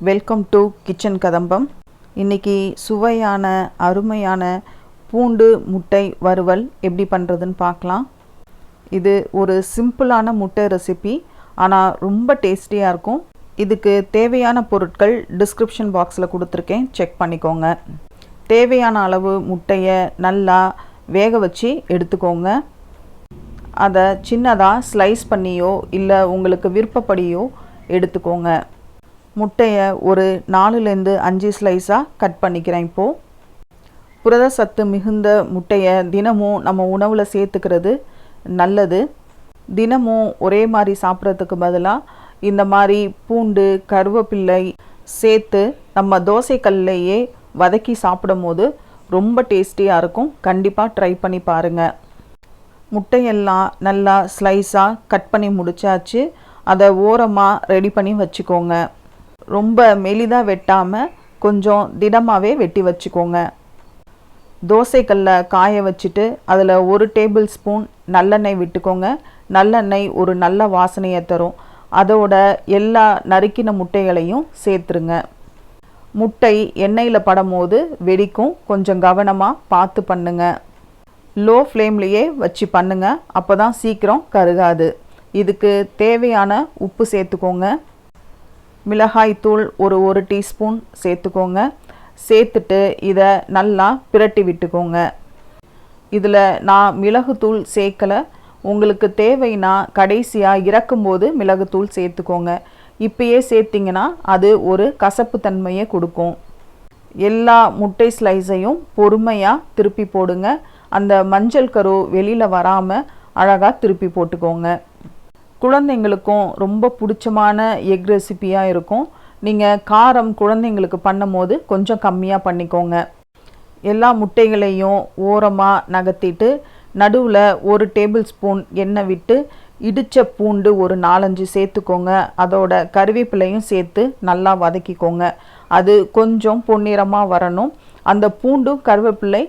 Welcome to kitchen கதம்பம். இன்றைக்கி சுவையான அருமையான பூண்டு முட்டை வறுவல் எப்படி பண்ணுறதுன்னு பார்க்கலாம். இது ஒரு சிம்பிளான முட்டை ரெசிபி, ஆனால் ரொம்ப டேஸ்டியாக இருக்கும். இதுக்கு தேவையான பொருட்கள் டிஸ்கிரிப்ஷன் பாக்ஸில் கொடுத்துருக்கேன், செக் பண்ணிக்கோங்க. தேவையான அளவு முட்டையை நல்லா வேக வச்சு எடுத்துக்கோங்க. அதை சின்னதாக ஸ்லைஸ் பண்ணியோ இல்லை உங்களுக்கு விருப்பப்படியோ எடுத்துக்கோங்க. முட்டையை ஒரு 4-5 ஸ்லைஸாக கட் பண்ணிக்கிறேன். இப்போது புரத சத்து மிகுந்த முட்டையை தினமும் நம்ம உணவில் சேர்த்துக்கிறது நல்லது. தினமும் ஒரே மாதிரி சாப்பிட்றதுக்கு பதிலாக இந்த மாதிரி பூண்டு கருவேப்பிள்ளை சேர்த்து நம்ம தோசைக்கல்லையே வதக்கி சாப்பிடும் போது ரொம்ப டேஸ்டியாக இருக்கும். கண்டிப்பாக ட்ரை பண்ணி பாருங்கள். முட்டையெல்லாம் நல்லா ஸ்லைஸாக கட் பண்ணி முடிச்சாச்சு. அதை ஓரமாக ரெடி பண்ணி வச்சுக்கோங்க. ரொம்ப மெலிதாக வெட்டாமல் கொஞ்சம் திடமாகவே வெட்டி வச்சுக்கோங்க. தோசைக்கல்ல காய வச்சுட்டு அதில் 1 டேபிள் ஸ்பூன் நல்லெண்ணெய் விட்டுக்கோங்க. நல்லெண்ணெய் ஒரு நல்ல வாசனையை தரும். அதோட எல்லா நறுக்கின முட்டைகளையும் சேர்த்துருங்க. முட்டை எண்ணெயில் படும்போது வெடிக்கும், கொஞ்சம் கவனமாக பார்த்து பண்ணுங்க. லோ ஃப்ளேம்லேயே வச்சு பண்ணுங்க, அப்போ தான் சீக்கிரம் கருகாது. இதுக்கு தேவையான உப்பு சேர்த்துக்கோங்க. மிளகாய்த்தூள் ஒரு டீஸ்பூன் சேர்த்துக்கோங்க. சேர்த்துட்டு இதை நல்லா பிரட்டி விட்டுக்கோங்க. இதில் நான் மிளகுத்தூள் சேர்க்கலை. உங்களுக்கு தேவைன்னா கடைசியாக இறக்கும்போது மிளகுத்தூள் சேர்த்துக்கோங்க. இப்பயே சேர்த்திங்கன்னா அது ஒரு கசப்பு தன்மையை கொடுக்கும். எல்லா முட்டை ஸ்லைஸையும் பொறுமையாக திருப்பி போடுங்க. அந்த மஞ்சள் கரு வெளியில் வராமல் அழகாக திருப்பி போட்டுக்கோங்க. குழந்தைங்களுக்கும் ரொம்ப பிடிச்சமான எக் ரெசிபியாக இருக்கும். நீங்கள் காரம் குழந்தைங்களுக்கு பண்ணும் போது கொஞ்சம் கம்மியாக பண்ணிக்கோங்க. எல்லா முட்டைகளையும் ஓரமாக நகர்த்திட்டு நடுவில் 1 டேபிள் ஸ்பூன் எண்ணெய் விட்டு இடித்த பூண்டு ஒரு 4-5 சேர்த்துக்கோங்க. அதோட கருவேப்பிலையும் சேர்த்து நல்லா வதக்கிக்கோங்க. அது கொஞ்சம் பொன்னிறமாக வரணும். அந்த பூண்டும் கருவேப்பிலை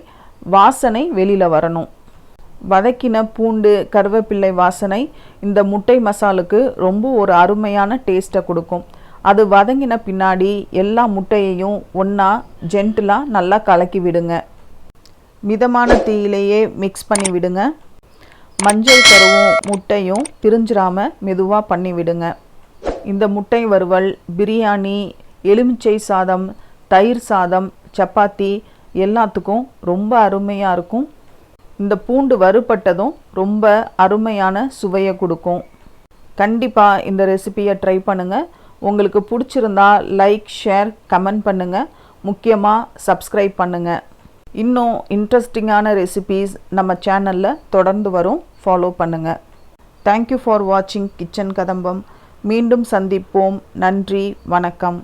வாசனை வெளியில் வரணும். வதக்கின பூண்டு கருவேப்பிள்ளை வாசனை இந்த முட்டை மசாலுக்கு ரொம்ப ஒரு அருமையான டேஸ்ட்டை கொடுக்கும். அது வதங்கின பின்னாடி எல்லா முட்டையையும் ஒன்றா ஜென்டிலாக நல்லா கலக்கி விடுங்க. மிதமான தீயிலேயே மிக்ஸ் பண்ணி விடுங்க. மஞ்சள் கருவும் முட்டையும் பிரிஞ்சிடாமல் மெதுவாக பண்ணி விடுங்க. இந்த முட்டை வறுவல் பிரியாணி, எலுமிச்சை சாதம், தயிர் சாதம், சப்பாத்தி எல்லாத்துக்கும் ரொம்ப அருமையாக இருக்கும். இந்த பூண்டு வறுபட்டதும் ரொம்ப அருமையான சுவையை கொடுக்கும். கண்டிப்பாக இந்த ரெசிபியை ட்ரை பண்ணுங்கள். உங்களுக்கு பிடிச்சிருந்தா லைக், ஷேர், கமெண்ட் பண்ணுங்கள். முக்கியமாக சப்ஸ்கிரைப் பண்ணுங்கள். இன்னும் இன்ட்ரெஸ்டிங்கான ரெசிபீஸ் நம்ம சேனலில் தொடர்ந்து வரும், ஃபாலோ பண்ணுங்கள். தேங்க்யூ ஃபார் வாட்சிங் கிச்சன் கதம்பம். மீண்டும் சந்திப்போம். நன்றி, வணக்கம்.